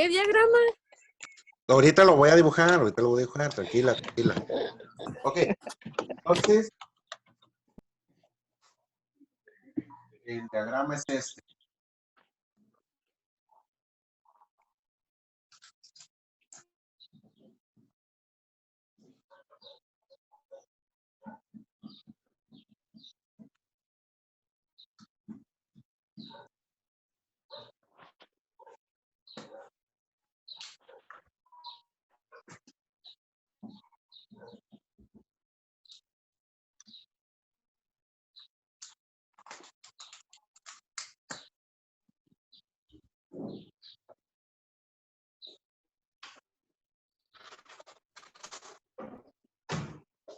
qué diagrama? Ahorita lo voy a dibujar, tranquila, tranquila. Ok, entonces, el diagrama es este.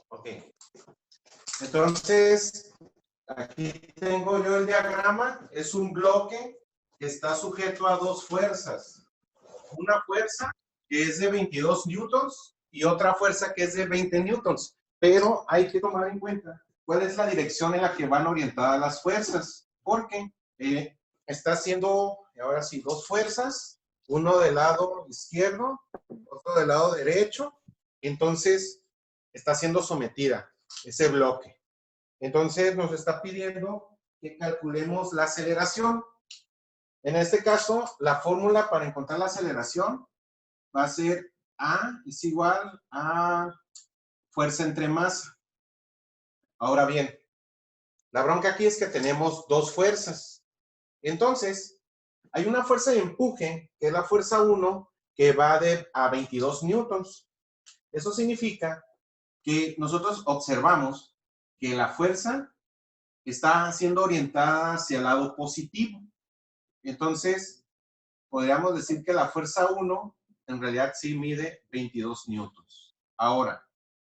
Ok, entonces, aquí tengo yo el diagrama. Es un bloque que está sujeto a dos fuerzas. Una fuerza que es de 22 newtons y otra fuerza que es de 20 newtons. Pero hay que tomar en cuenta cuál es la dirección en la que van orientadas las fuerzas. Porque está haciendo, ahora sí, dos fuerzas. Uno del lado izquierdo, otro del lado derecho. Entonces, está siendo sometida ese bloque. Entonces, nos está pidiendo que calculemos la aceleración. En este caso, la fórmula para encontrar la aceleración va a ser A es igual a fuerza entre masa. Ahora bien, la bronca aquí es que tenemos dos fuerzas. Entonces, hay una fuerza de empuje, que es la fuerza 1, que va a 22 newtons. Eso significa que nosotros observamos que la fuerza está siendo orientada hacia el lado positivo. Entonces, podríamos decir que la fuerza 1 en realidad sí mide 22 newtons. Ahora,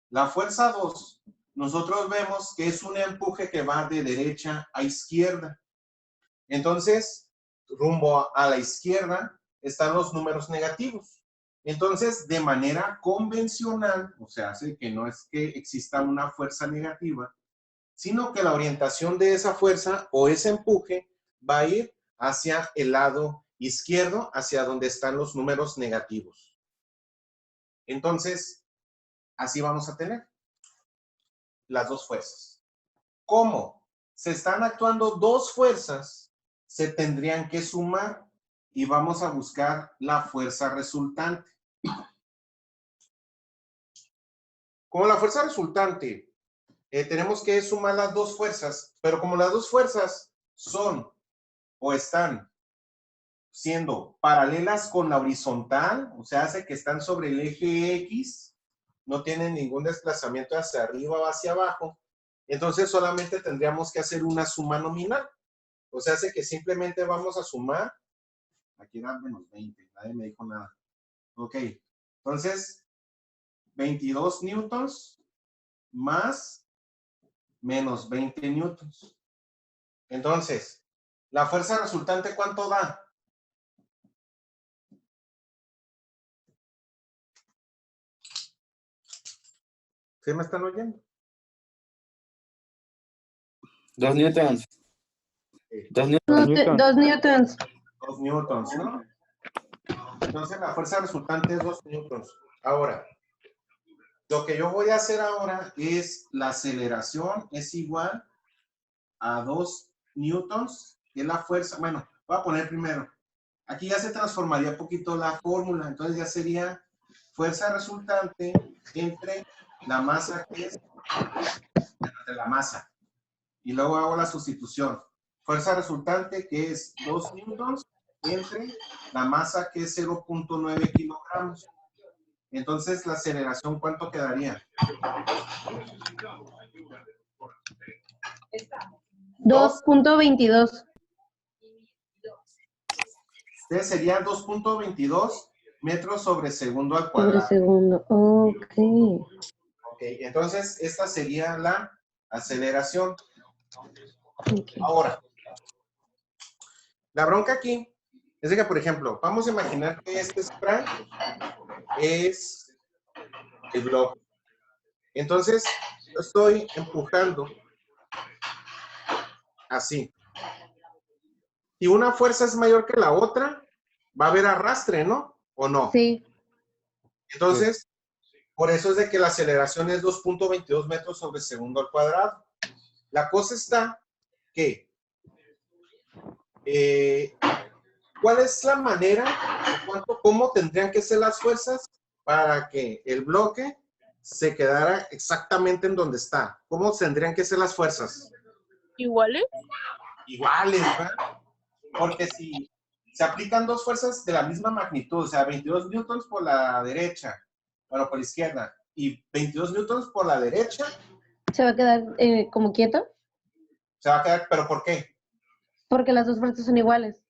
la fuerza 2, nosotros vemos que es un empuje que va de derecha a izquierda. Entonces, rumbo a la izquierda están los números negativos. Entonces, de manera convencional, o sea, hace que no es que exista una fuerza negativa, sino que la orientación de esa fuerza o ese empuje va a ir hacia el lado izquierdo, hacia donde están los números negativos. Entonces, así vamos a tener las dos fuerzas. ¿Cómo? Se están actuando dos fuerzas, se tendrían que sumar y vamos a buscar la fuerza resultante. Como la fuerza resultante, tenemos que sumar las dos fuerzas, pero como las dos fuerzas son o están siendo paralelas con la horizontal, o sea, hace que están sobre el eje X, no tienen ningún desplazamiento hacia arriba o hacia abajo, entonces solamente tendríamos que hacer una suma nominal. O sea, hace que simplemente vamos a sumar, aquí era menos 20, nadie me dijo nada. Ok, entonces, 22 newtons más menos 20 newtons. Entonces, la fuerza resultante, ¿cuánto da? ¿Sí me están oyendo? 2 newtons. 2 newtons. 2 newtons. 2 newtons, ¿no? Entonces la fuerza resultante es 2 newtons. Ahora, lo que yo voy a hacer ahora es la aceleración es igual a 2 newtons, que es la fuerza. Bueno, voy a poner primero. Aquí ya se transformaría un poquito la fórmula. Entonces ya sería fuerza resultante entre la masa que es entre la masa. Y luego hago la sustitución. Fuerza resultante que es 2 newtons entre la masa que es 0.9 kilogramos. Entonces, la aceleración, ¿cuánto quedaría? 2.22. Entonces, sería 2.22 metros sobre segundo al Sobre cuadrado. segundo. Ok. Ok, entonces, esta sería la aceleración. Okay. Ahora, la bronca aquí es de que, por ejemplo, vamos a imaginar que este spray es el bloque. Entonces, yo estoy empujando así. Si una fuerza es mayor que la otra, va a haber arrastre, ¿no? ¿o no? Sí. Entonces, por eso es de que la aceleración es 2.22 metros sobre segundo al cuadrado. La cosa está que, ¿cuál es la manera, cómo tendrían que ser las fuerzas para que el bloque se quedara exactamente en donde está? ¿Cómo tendrían que ser las fuerzas? ¿Iguales? Iguales, ¿verdad? Porque si se aplican dos fuerzas de la misma magnitud, o sea, 22 newtons por la derecha, bueno, por la izquierda, y 22 newtons por la derecha, ¿Se va a quedar como quieto? se va a quedar, ¿pero por qué? Porque las dos fuerzas son iguales.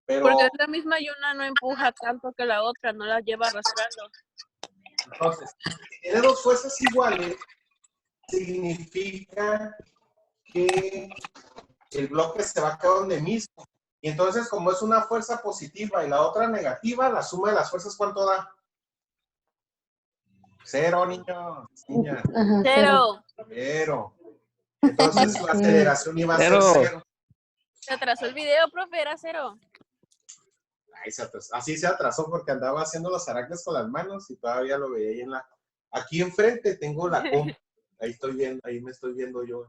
Pero, Porque es la misma y una no empuja tanto que la otra, no la lleva arrastrando. entonces, si tiene dos fuerzas iguales, significa que el bloque se va a quedar donde mismo. Y entonces, como es una fuerza positiva y la otra negativa, la suma de las fuerzas, ¿cuánto da? 0, niños, niñas. Ajá, Cero. 0. Entonces, la Ok. aceleración iba a ser Cero. 0. Se atrasó el video, profe, era 0. Ay, así se atrasó porque andaba haciendo los aracles con las manos y todavía lo veía ahí en la... Aquí enfrente tengo la compu. Ahí estoy viendo, ahí me estoy viendo yo.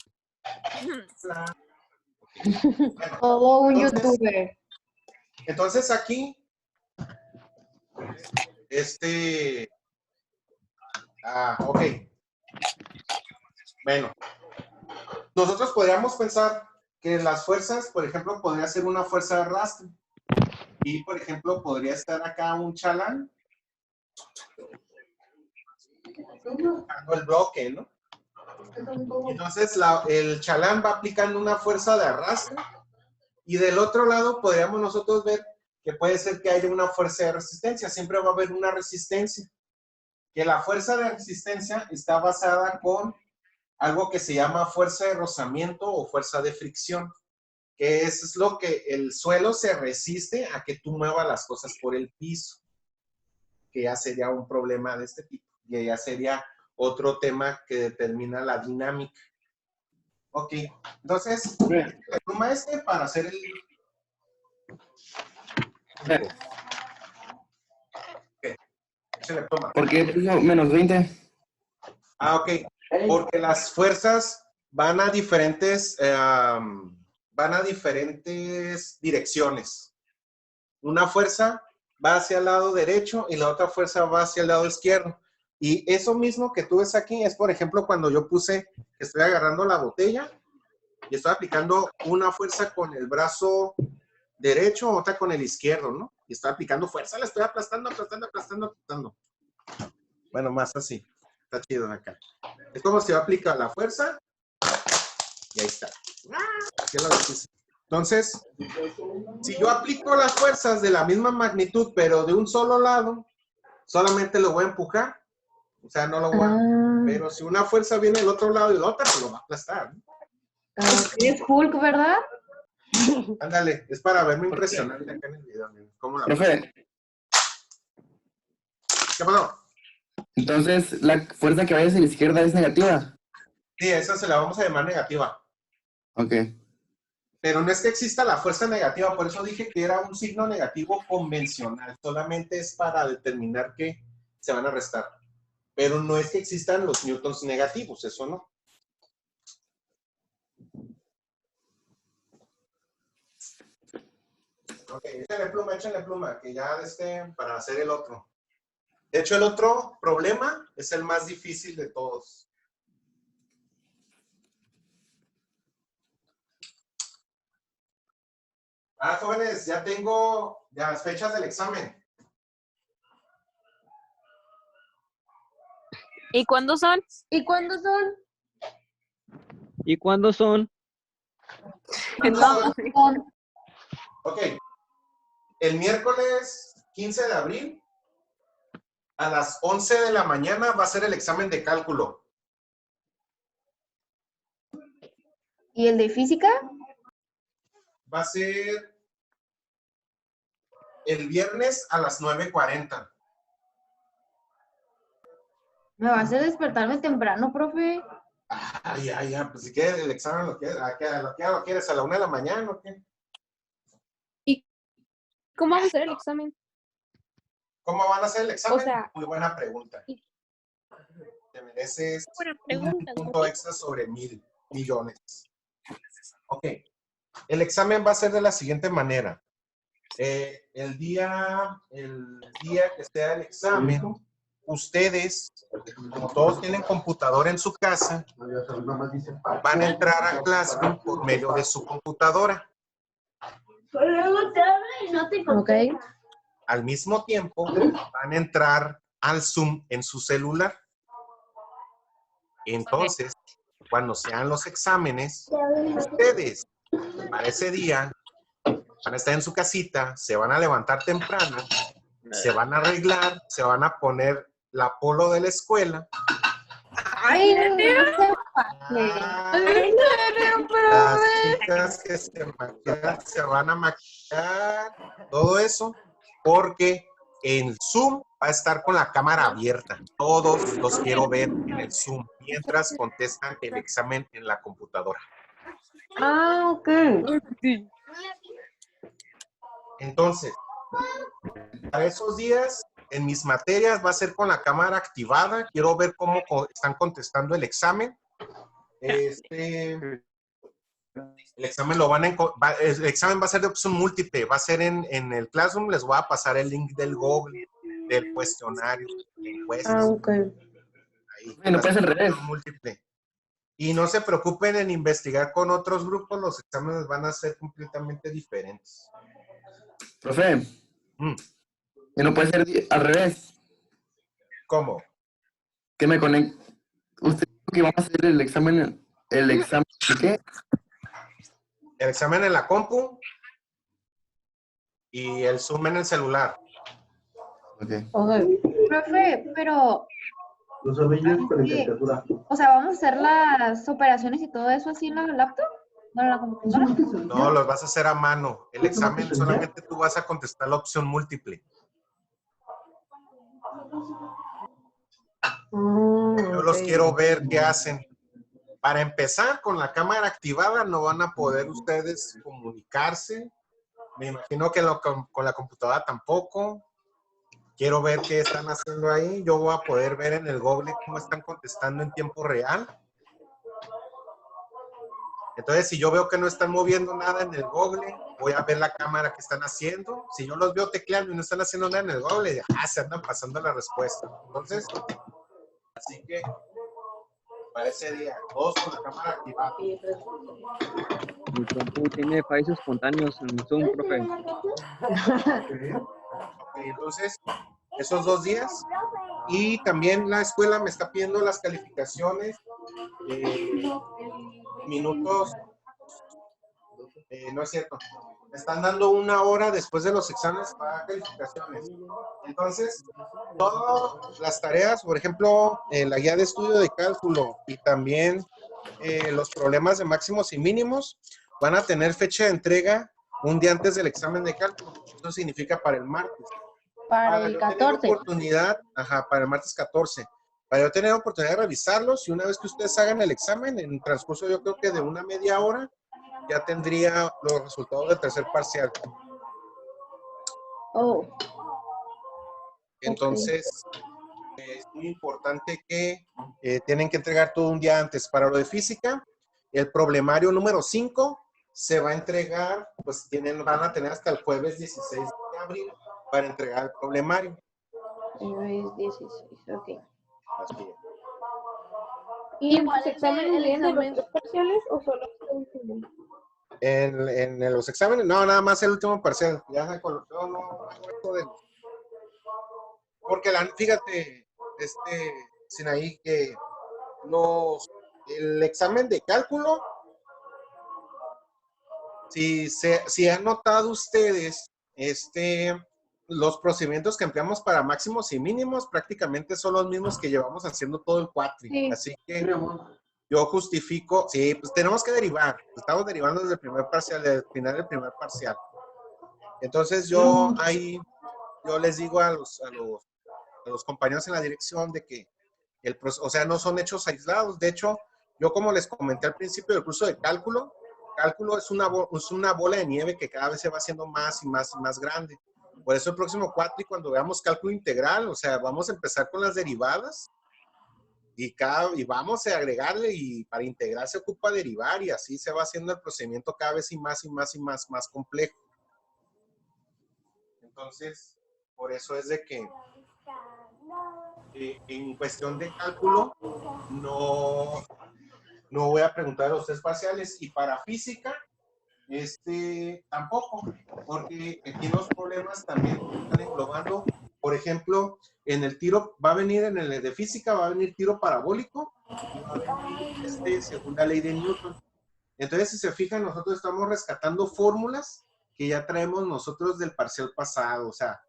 Bueno, Todo un entonces, youtuber. entonces aquí, ok. Bueno, nosotros podríamos pensar que las fuerzas, por ejemplo, podría ser una fuerza de arrastre. Y, por ejemplo, podría estar acá un chalán buscando el bloque, ¿no? Entonces, el chalán va aplicando una fuerza de arrastre y del otro lado podríamos nosotros ver que puede ser que haya una fuerza de resistencia. Siempre va a haber una resistencia. Que la fuerza de resistencia está basada con algo que se llama fuerza de rozamiento o fuerza de fricción, que es lo que el suelo se resiste a que tú muevas las cosas por el piso, que ya sería un problema de este tipo, y ya sería otro tema que determina la dinámica. Ok, entonces, la pluma para hacer el... Ok, échale pluma. ¿Por qué puso menos 20? Ah, ok, porque las fuerzas van a diferentes direcciones. Una fuerza va hacia el lado derecho y la otra fuerza va hacia el lado izquierdo. Y eso mismo que tú ves aquí es, por ejemplo, cuando yo estoy agarrando la botella y estoy aplicando una fuerza con el brazo derecho, otra con el izquierdo, ¿no? Y estoy aplicando fuerza, la estoy aplastando. Bueno, más así. Está chido acá. Es como si yo aplico la fuerza y ahí está. Aquí lo hice. Entonces, si yo aplico las fuerzas de la misma magnitud, pero de un solo lado, solamente lo voy a empujar. O sea, no lo voy a... Pero si una fuerza viene del otro lado y la otra, pues lo va a aplastar, ¿no? Es Hulk, ¿verdad? Ándale, es para verme impresionante acá en el video. ¿Cómo la Profe, ¿Qué pasó? entonces la fuerza que vaya hacia la izquierda es negativa. Sí, esa se la vamos a llamar negativa. Ok. Pero no es que exista la fuerza negativa, por eso dije que era un signo negativo convencional. Solamente es para determinar que se van a restar. Pero no es que existan los newtons negativos, eso no. Ok, échale pluma, que ya para hacer el otro. De hecho, el otro problema es el más difícil de todos. Jóvenes, ya tengo las fechas del examen. ¿Y cuándo son? ¿Y cuándo son? ¿Y cuándo son? No. Ok. El miércoles 15 de abril a las 11 de la mañana va a ser el examen de cálculo. ¿Y el de física? Va a ser el viernes a las 9:40. Me va a hacer despertarme temprano, profe. Ya, pues si quieres el examen lo quieres, lo quieres a la 1 de la mañana, ¿o qué? ¿Cómo vamos a hacer el examen? ¿Cómo van a hacer el examen? O sea, Muy buena pregunta. Te mereces buena un pregunta. punto extra sobre 1,000 millones. Ok. El examen va a ser de la siguiente manera. El día que sea el examen, ustedes, como todos tienen computadora en su casa, van a entrar a Classroom por medio de su computadora. Ok. Al mismo tiempo, van a entrar al Zoom en su celular. Entonces, cuando sean los exámenes, ustedes, para ese día, van a estar en su casita, se van a levantar temprano, se van a arreglar, se van a poner la polo de la escuela. Ay, no se pase. Las chicas que se maquillan se van a maquillar, todo eso, porque en Zoom va a estar con la cámara abierta. Todos los quiero ver en el Zoom mientras contestan el examen en la computadora. Ah, ok. Entonces, para esos días, en mis materias va a ser con la cámara activada. Quiero ver cómo están contestando el examen. El examen el examen va a ser de opción múltiple. Va a ser en el Classroom. Les voy a pasar el link del Google, del cuestionario, de encuestas. Ah, ok. Ahí, Bueno, puede ser al revés. múltiple. Y no se preocupen en investigar con otros grupos. Los exámenes van a ser completamente diferentes. Profe, que no puede ser al revés. ¿Cómo? Que me conecte. Usted dijo que vamos a hacer el examen ¿de qué? El examen en la compu y el Zoom en el celular. Ok. Profe, pero, Los anillos con caricatura. o sea, ¿vamos a hacer las operaciones y todo eso así en la laptop? ¿No en la computadora? No, los vas a hacer a mano. El examen solamente tú vas a contestar la opción múltiple. Yo los quiero ver qué hacen. Para empezar, con la cámara activada no van a poder ustedes comunicarse. Me imagino que con la computadora tampoco. Quiero ver qué están haciendo ahí. Yo voy a poder ver en el Google cómo están contestando en tiempo real. Entonces, si yo veo que no están moviendo nada en el Google, voy a ver la cámara que están haciendo. Si yo los veo tecleando y no están haciendo nada en el Google, se andan pasando la respuesta. Entonces, así que, para ese día, todos con la cámara activada. Mi compu tiene fallos espontáneos en Zoom, profe. Entonces, esos 2 días. Y también la escuela me está pidiendo las calificaciones, minutos, no es cierto, me están dando 1 hora después de los exámenes para calificaciones. Entonces, todas las tareas, por ejemplo, la guía de estudio de cálculo y también los problemas de máximos y mínimos, van a tener fecha de entrega un día antes del examen de cálculo. Eso significa para el martes. Para el yo tener 14. oportunidad, para el martes 14, para yo tener oportunidad de revisarlos y una vez que ustedes hagan el examen, en transcurso yo creo que de una media hora, ya tendría los resultados del tercer parcial. Oh. Entonces, es muy importante que tienen que entregar todo un día antes. Para lo de física, el problemario número 5 se va a entregar, pues van a tener hasta el jueves 16 de abril para entregar el problemario. Es 16, ok. Así es. ¿Y en los exámenes vienen los 3 parciales o solo el último? En los exámenes, no, nada más el último parcial. Ya se colocó, porque fíjate, Sinaí, que el examen de cálculo, si han notado ustedes, los procedimientos que empleamos para máximos y mínimos prácticamente son los mismos que llevamos haciendo todo el cuatri. Sí. Así que yo justifico, sí, pues tenemos que derivar. Estamos derivando desde el primer parcial, desde el final del primer parcial. Entonces yo les digo a los compañeros en la dirección de que o sea, no son hechos aislados. De hecho, yo como les comenté al principio del curso de cálculo es una bola de nieve que cada vez se va haciendo más y más y más grande. Por eso el próximo cuatri, cuando veamos cálculo integral, o sea, vamos a empezar con las derivadas y vamos a agregarle, y para integrar se ocupa derivar, y así se va haciendo el procedimiento cada vez más complejo. Entonces, por eso es de que en cuestión de cálculo no voy a preguntar a ustedes parciales, y para física tampoco, porque aquí los problemas también están englobando. Por ejemplo, en el tiro va a venir, en el de física va a venir tiro parabólico, y va a venir según la ley de Newton. Entonces, si se fijan, nosotros estamos rescatando fórmulas que ya traemos nosotros del parcial pasado. O sea,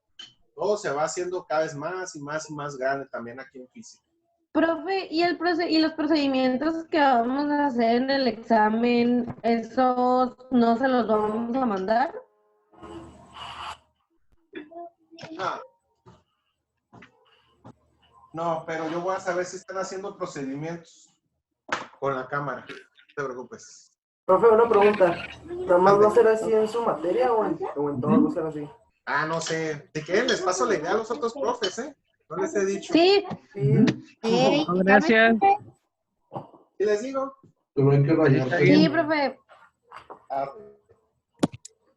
todo se va haciendo cada vez más y más grande también aquí en física. Profe, ¿y los procedimientos que vamos a hacer en el examen, esos no se los vamos a mandar? No, pero yo voy a saber si están haciendo procedimientos con la cámara. No te preocupes. Profe, una pregunta. ¿Nada más va a ser así en su materia o en todas va a ser así? No sé. Si quieren, les paso la idea a los otros profes, ¿eh? No les he dicho. Sí. Sí, Gracias. ¿Sí les digo? Pero hay que rayarte. Sí, profe.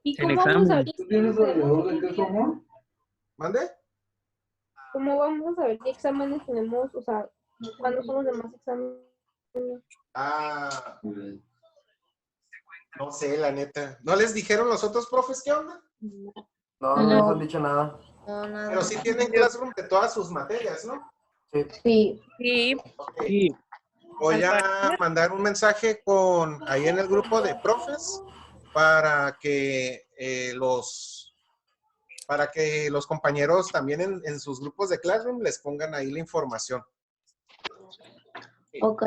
¿Y El cómo vamos a examen. ver ¿Tú tienes rallador de queso, amor? ¿Mande? cómo vamos a saber qué exámenes tenemos? O sea, ¿cuándo son los demás exámenes? No sé, la neta. ¿No les dijeron los otros profes qué onda? No, no nos han dicho nada. Pero sí tienen Classroom de todas sus materias, ¿no? Sí. Ok. Sí. Voy a mandar un mensaje ahí en el grupo de profes para que los compañeros también en sus grupos de Classroom les pongan ahí la información. Ok.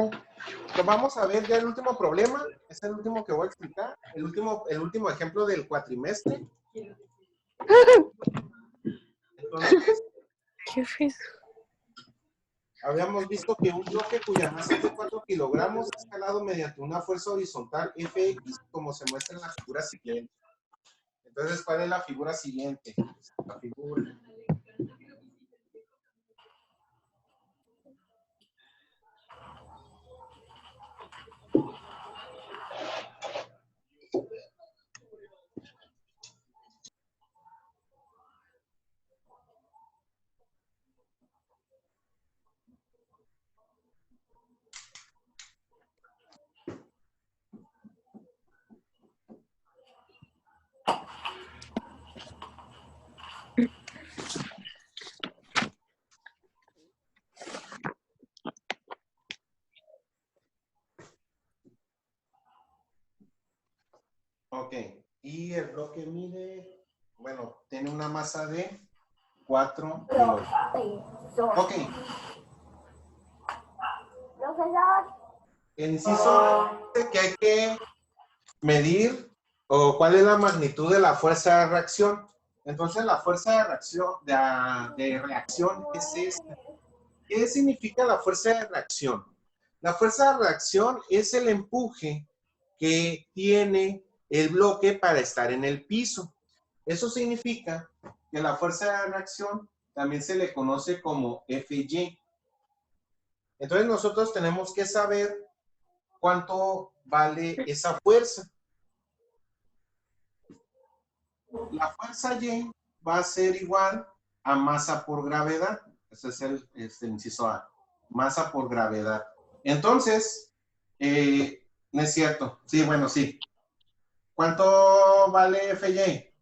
Pues vamos a ver ya el último problema. Es el último que voy a explicar. El último ejemplo del cuatrimestre. Entonces, ¿Qué fue eso? habíamos visto que un bloque cuya masa es de 4 kilogramos es jalado mediante una fuerza horizontal Fx, como se muestra en la figura siguiente. Entonces, ¿cuál es la figura siguiente? La figura. Ok, y el bloque mide, bueno, tiene una masa de 4 kilos. Ok. El inciso dice que hay que medir o cuál es la magnitud de la fuerza de reacción. Entonces, la fuerza de reacción es esta. ¿Qué significa la fuerza de reacción? La fuerza de reacción es el empuje que tiene el bloque para estar en el piso. Eso significa que la fuerza de reacción también se le conoce como Fy. Entonces nosotros tenemos que saber cuánto vale esa fuerza. La fuerza Y va a ser igual a masa por gravedad. Ese es el inciso A. Masa por gravedad. Entonces, no es cierto. Sí, bueno, sí. ¿Cuánto vale Fy?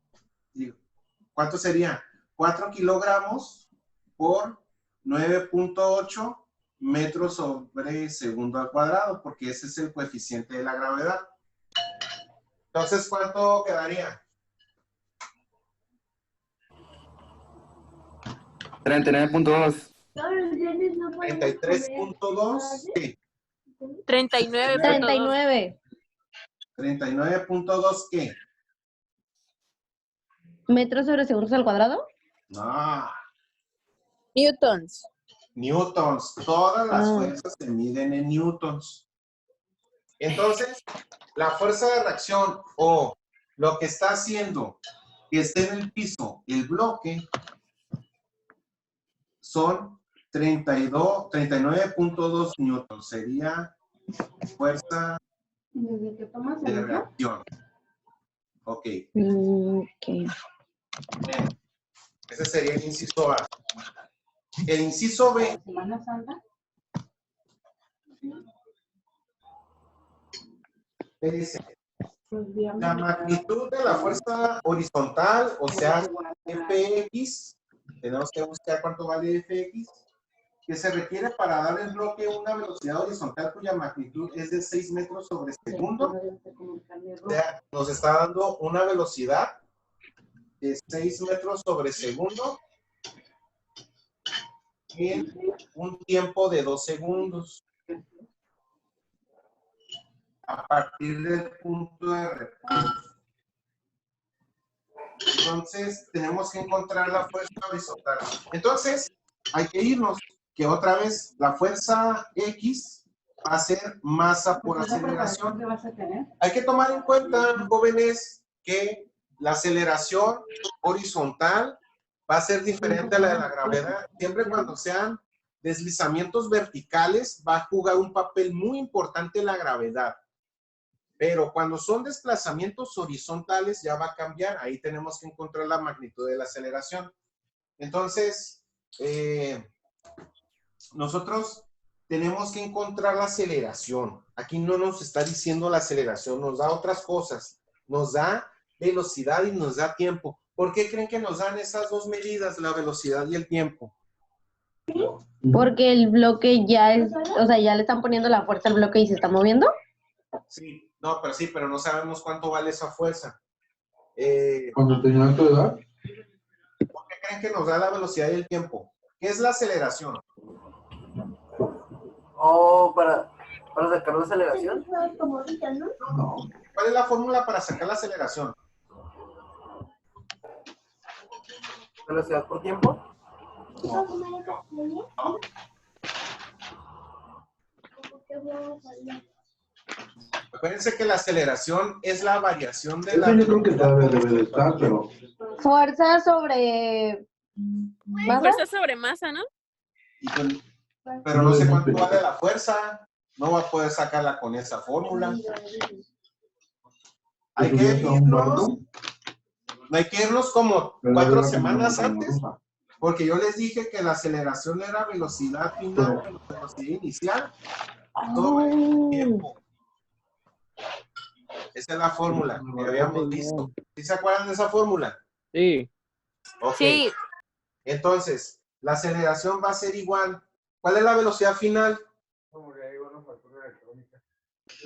¿Cuánto sería? 4 kilogramos por 9.8 metros sobre segundo al cuadrado, porque ese es el coeficiente de la gravedad. Entonces, ¿cuánto quedaría? 39.2. 33.2. ¿Qué? 39.2. 39.2 ¿qué? ¿Metros sobre segundos al cuadrado? No. Newtons. Newtons. Todas las fuerzas se miden en newtons. Entonces, la fuerza de reacción o lo que está haciendo que esté en el piso el bloque son 39.2 newtons. Sería fuerza ¿Desde que tomas de el agua? reacción. Ok, Ok. ese sería el inciso A. El inciso B, Semana Santa. me dice, Los viernes. la magnitud de la fuerza horizontal, o sea, Fx, tenemos que buscar cuánto vale Fx, que se requiere para dar el bloque una velocidad horizontal cuya magnitud es de 6 metros sobre segundo. O sea, nos está dando una velocidad de 6 metros sobre segundo en un tiempo de 2 segundos. A partir del punto de reposo. Entonces, tenemos que encontrar la fuerza horizontal. Entonces, hay que irnos, que otra vez la fuerza X va a ser masa por aceleración. ¿Qué vas a tener? Hay que tomar en cuenta, jóvenes, que la aceleración horizontal va a ser diferente a la de la gravedad. Siempre cuando sean deslizamientos verticales, va a jugar un papel muy importante la gravedad. Pero cuando son desplazamientos horizontales ya va a cambiar. Ahí tenemos que encontrar la magnitud de la aceleración. Entonces, nosotros tenemos que encontrar la aceleración. Aquí no nos está diciendo la aceleración, nos da otras cosas. Nos da velocidad y nos da tiempo. ¿Por qué creen que nos dan esas dos medidas, la velocidad y el tiempo? Porque el bloque ya es, o sea, ya le están poniendo la fuerza al bloque y se está moviendo. Sí, no, pero sí, pero no sabemos cuánto vale esa fuerza. Cuando tenía tu edad, ¿Por qué creen que nos da la velocidad y el tiempo? ¿Qué es la aceleración? Oh, para sacar la aceleración. no. ¿Cuál es la fórmula para sacar la aceleración? Velocidad por tiempo. Acuérdense que la aceleración es la variación de Eso la yo creo que velocidad. todavía debe de estar, pero Fuerza sobre masa. Fuerza sobre masa, ¿no? Pero no sé cuánto vale la fuerza. No va a poder sacarla con esa fórmula. Hay que irnos, no hay que irnos como 4 semanas antes, porque yo les dije que la aceleración era velocidad final menos velocidad inicial sobre el tiempo. Esa es la fórmula que habíamos visto. ¿Sí se acuerdan de esa fórmula? Sí. Ok. Sí. Entonces, la aceleración va a ser igual. ¿Cuál es la velocidad final?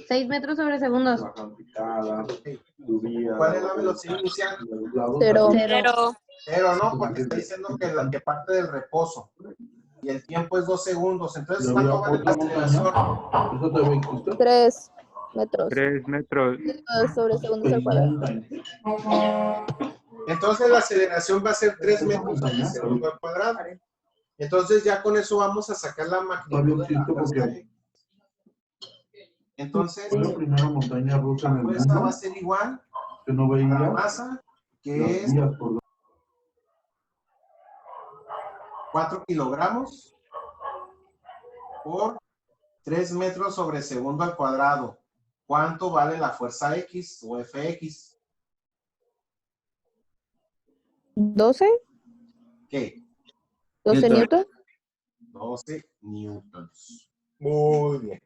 6 metros sobre segundos. ¿Cuál es la velocidad inicial? Cero. Pero Cero, ¿no? Porque está diciendo que la que parte del reposo. Y el tiempo es 2 segundos. Entonces, ¿cuánto vale la aceleración? 3 metros 3 metros. sobre segundos al cuadrado. Entonces, la aceleración va a ser 3 metros sobre segundo al cuadrado. Entonces, ya con eso vamos a sacar la magnitud de la fuerza. Entonces, fue la primera montaña rusa en la el fuerza va a mundo ser igual que no a la veía masa, que las es vías por 4 kilogramos por 3 metros sobre segundo al cuadrado. ¿Cuánto vale la fuerza X o Fx? 12. ¿Qué? 12 Newton. newton. 12 newtons. Muy bien.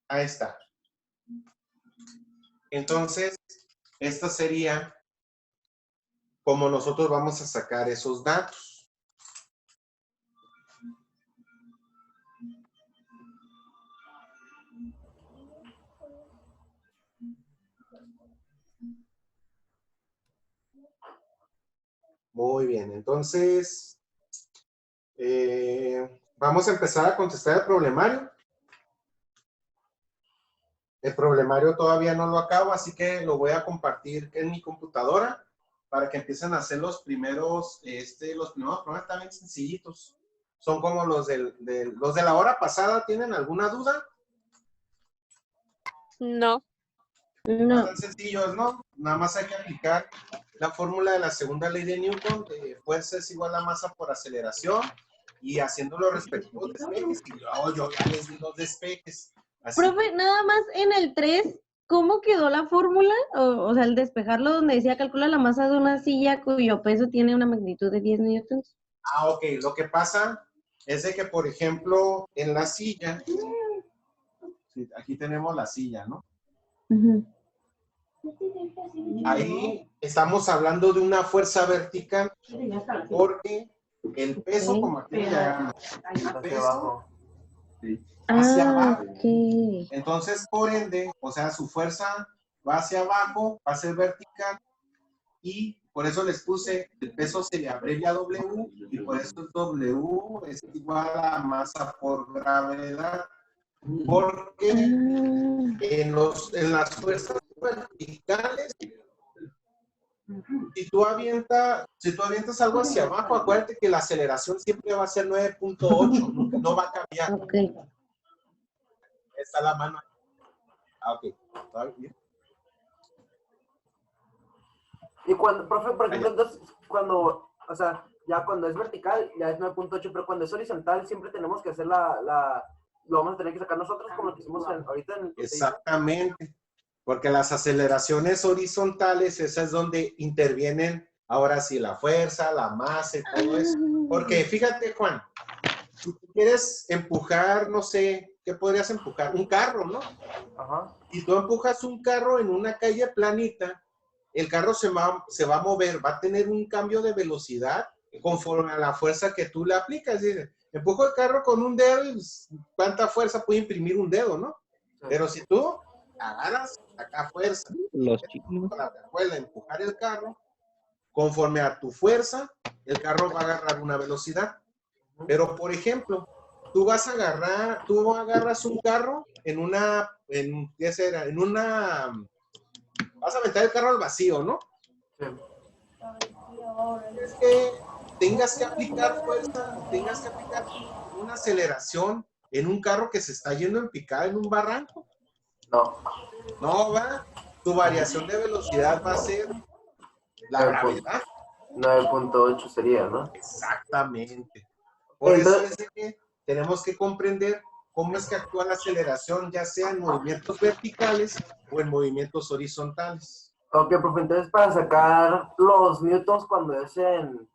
Ahí está. Entonces, esta sería como nosotros vamos a sacar esos datos. Muy bien, entonces vamos a empezar a contestar el problemario. El problemario todavía no lo acabo, así que lo voy a compartir en mi computadora para que empiecen a hacer los primeros problemas están bien sencillitos. Son como los de la hora pasada. ¿Tienen alguna duda? No. No. Están sencillos, ¿no? Nada más hay que aplicar la fórmula de la segunda ley de Newton, de fuerza es igual a masa por aceleración, y haciendo los respectivos despejes. Y luego yo ya les di los despejes. Así. Profe, nada más en el 3, ¿cómo quedó la fórmula? O sea, el despejarlo donde decía calcula la masa de una silla cuyo peso tiene una magnitud de 10 newtons. Ah, ok. Lo que pasa es de que, por ejemplo, en la silla, sí, aquí tenemos la silla, ¿no? Ujú. Ahí estamos hablando de una fuerza vertical, porque el peso, como aquí le llamamos, el peso hacia abajo. Ok. Entonces, por ende, o sea, su fuerza va hacia abajo, va a ser vertical, y por eso les puse, el peso se le abrevia W, y por eso W es igual a masa por gravedad, porque en las fuerzas verticales, si tú avientas algo hacia abajo, acuérdate que la aceleración siempre va a ser 9.8, no va a cambiar. Ok. Está la mano. Ah, ok. ¿Está bien? Y cuando, profe, por ejemplo, entonces, cuando, o sea, ya cuando es vertical, ya es 9.8, pero cuando es horizontal, siempre tenemos que hacer lo vamos a tener que sacar nosotros como lo que hicimos ahorita en el Exactamente. Porque las aceleraciones horizontales, esas es donde intervienen ahora sí la fuerza, la masa y todo eso. Porque fíjate, Juan, si tú quieres empujar, no sé, ¿qué podrías empujar? Un carro, ¿no? Ajá. Si tú empujas un carro en una calle planita, el carro se va a mover, va a tener un cambio de velocidad conforme a la fuerza que tú le aplicas. Dice, empujo el carro con un dedo y ¿cuánta fuerza puede imprimir un dedo, no? Sí. Pero si tú agarras acá fuerza, Los chinos. con la cajuela, empujar el carro, conforme a tu fuerza, el carro va a agarrar una velocidad. Pero, por ejemplo, tú agarras un carro ¿qué será? Vas a aventar el carro al vacío, ¿no? Sí. Es que tengas que aplicar fuerza, tengas que aplicar una aceleración en un carro que se está yendo en picada en un barranco. No. No, va. Tu variación de velocidad va a ser la gravedad. 9.8 sería, ¿no? Exactamente. Por Entonces, eso es de que tenemos que comprender cómo es que actúa la aceleración, ya sea en movimientos verticales o en movimientos horizontales. ok, profe, entonces para sacar los newtons cuando es en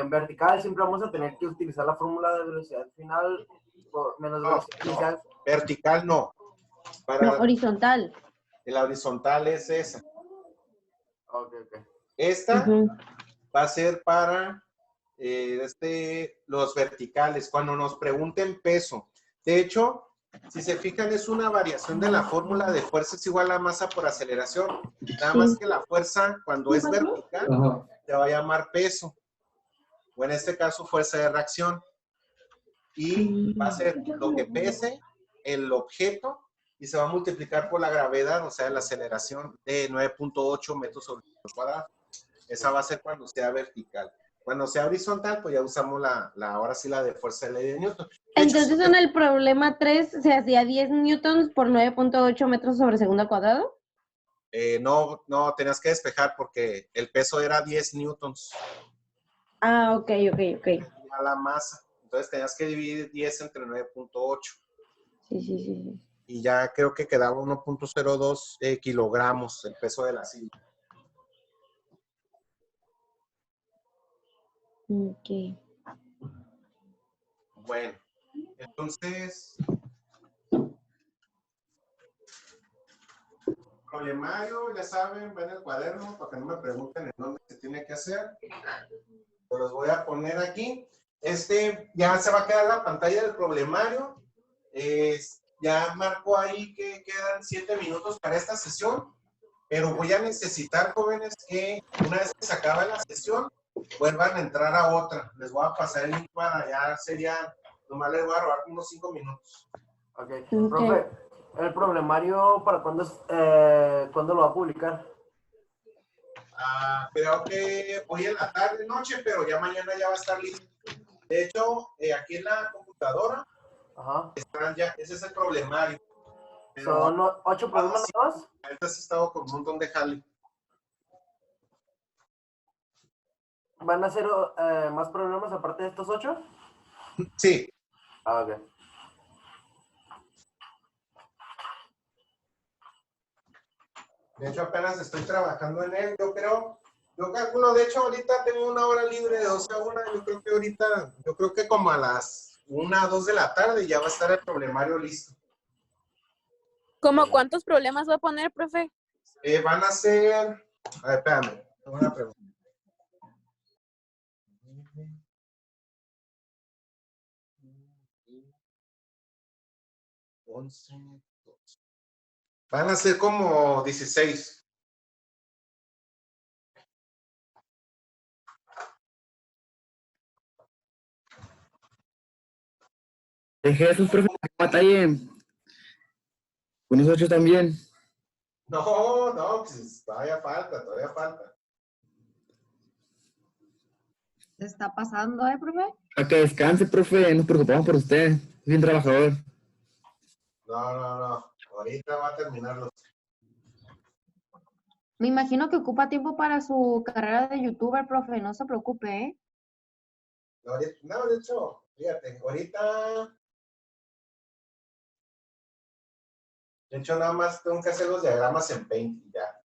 vertical, siempre vamos a tener que utilizar la fórmula de velocidad final menos velocidad inicial. Vertical no. No, horizontal. La horizontal es esa. Ok. Esta Ujú. va a ser para los verticales, cuando nos pregunten peso. De hecho, si se fijan, es una variación de la fórmula de fuerza es igual a masa por aceleración. Nada más que la fuerza, cuando es vertical, se va a llamar peso. O en este caso, fuerza de reacción. Y va a ser lo que pese el objeto y se va a multiplicar por la gravedad, o sea, la aceleración de 9.8 metros sobre el cuadrado. Esa va a ser cuando sea vertical. Cuando sea horizontal, pues ya usamos ahora sí la de fuerza de ley de Newton. De hecho, Entonces, en el problema 3 se hacía 10 newtons por 9.8 metros sobre segundo al cuadrado. no, tenías que despejar porque el peso era 10 newtons. Ah, ok. A la masa. Entonces tenías que dividir 10 entre 9.8. Sí. Y ya creo que quedaba 1.02 kilogramos el peso de la silla. Ok. Bueno, entonces, problemario, ya saben, ven el cuaderno para que no me pregunten en dónde se tiene que hacer. Los voy a poner aquí. Ya se va a quedar la pantalla del problemario. Ya marco ahí que quedan 7 minutos para esta sesión, pero voy a necesitar, jóvenes, que una vez que se acabe la sesión, vuelvan a entrar a otra. Les voy a pasar el link para ya nomás les voy a robar unos 5 minutos. Ok. Profe, ¿el problemario para cuándo lo va a publicar? Creo que hoy en la tarde, noche, pero ya mañana ya va a estar listo. De hecho, aquí en la computadora, Ajá. ese es el problemario. Pero Son 8 problemas sí, nuevos. ahorita sí he estado con un montón de jale. ¿Van a ser más problemas aparte de estos 8? Sí, Ah, ok. de hecho apenas estoy trabajando en él, yo calculo, de hecho ahorita tengo una hora libre de 12 a 1, yo creo que como a las 1, 2 de la tarde ya va a estar el problemario listo. ¿Cómo cuántos problemas va a poner, profe? Van a ser, a ver, espérame, tengo una pregunta. 11, 12. Van a ser como 16. Deje esos profe que batallen. Con esos 8 también. No, pues todavía falta. Se está pasando, profe. Para que descanse, profe. Nos preocupamos por usted. Es bien trabajador. No. Ahorita va a terminarlo. Me imagino que ocupa tiempo para su carrera de youtuber, profe. No se preocupe, ¿eh? No, de hecho, fíjate, ahorita, de hecho, nada más tengo que hacer los diagramas en Paint y ya.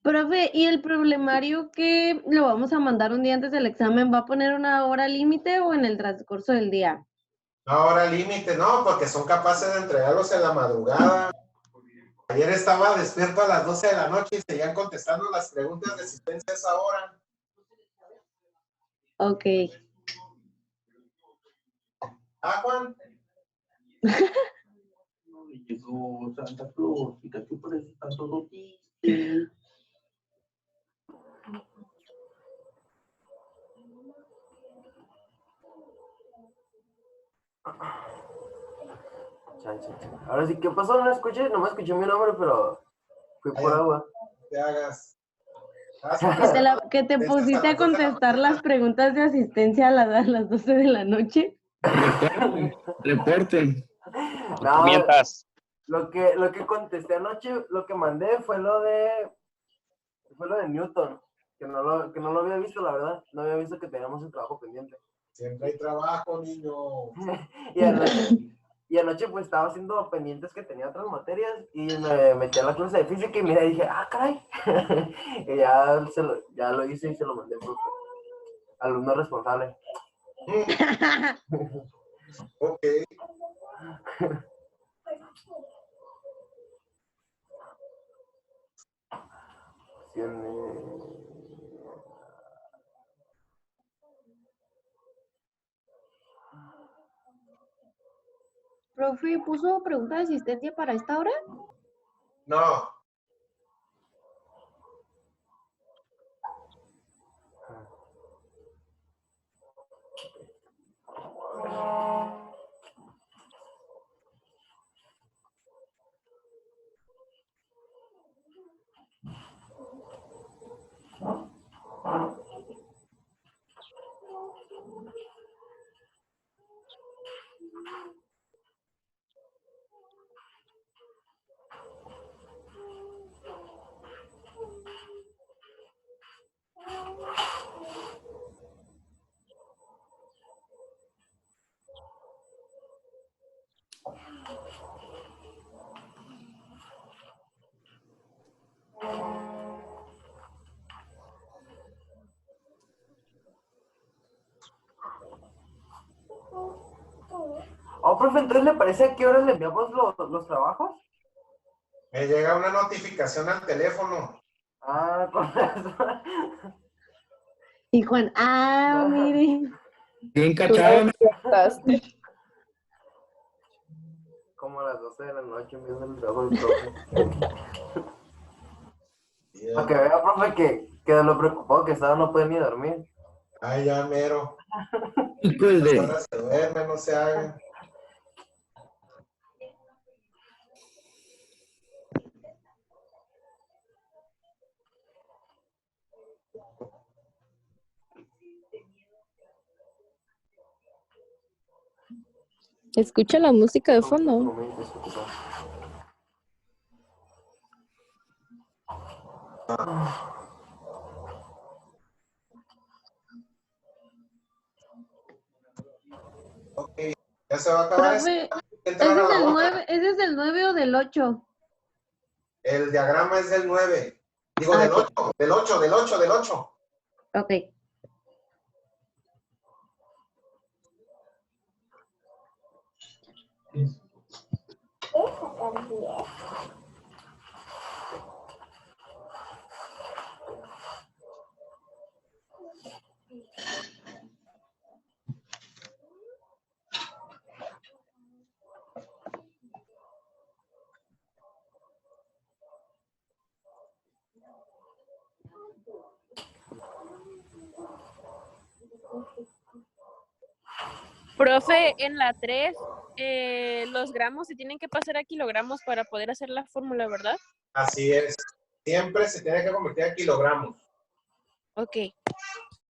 Profe, ¿y el problemario que lo vamos a mandar un día antes del examen va a poner una hora límite o en el transcurso del día? No, hora límite, no, porque son capaces de entregarlos en la madrugada. Ayer estaba despierto a las 12 de la noche y seguían contestando las preguntas de asistencia a esa hora. Ok. Juan. Llegó Santa Claus, Pikachu, por eso está todo triste. Ahora sí, ¿qué pasó? No me escuché mi nombre, pero fui por agua. Te hagas. Que te pusiste a contestar las preguntas de asistencia a las 12 de la noche. Reporten. No, Mientas. lo que contesté anoche, lo que mandé fue lo de Newton, que no lo había visto, la verdad. No había visto que teníamos un trabajo pendiente. Siempre hay trabajo, niño. y anoche pues estaba haciendo pendientes que tenía otras materias y me metí a la clase de física y mira, dije, caray. Y ya lo hice y se lo mandé al profe. Alumno responsable. Ok. Profe, ¿puso pregunta de asistencia para esta hora? No. Oh, profe, entonces ¿le parece a qué horas le enviamos los trabajos? Me llega una notificación al teléfono. Ah, con eso. Y Juan, miren. Bien cachado. Como a las 12 de la noche viendo el trabajo del profe. Para que vea, profe, que de lo preocupado que estaba no puede ni dormir. Ay, ya mero. Pues de... Ahora se duerme, no se haga. Escucha la música de fondo. Ok, ya se va a acabar. Profe, Entrar a la otra. ¿ese es del 9 o del 8? El diagrama es del 9. Digo, Ah, del ok. 8, del 8, del 8, del 8. Ok. Profe, en la 3, los gramos se tienen que pasar a kilogramos para poder hacer la fórmula, ¿verdad? Así es. Siempre se tiene que convertir a kilogramos. Ok.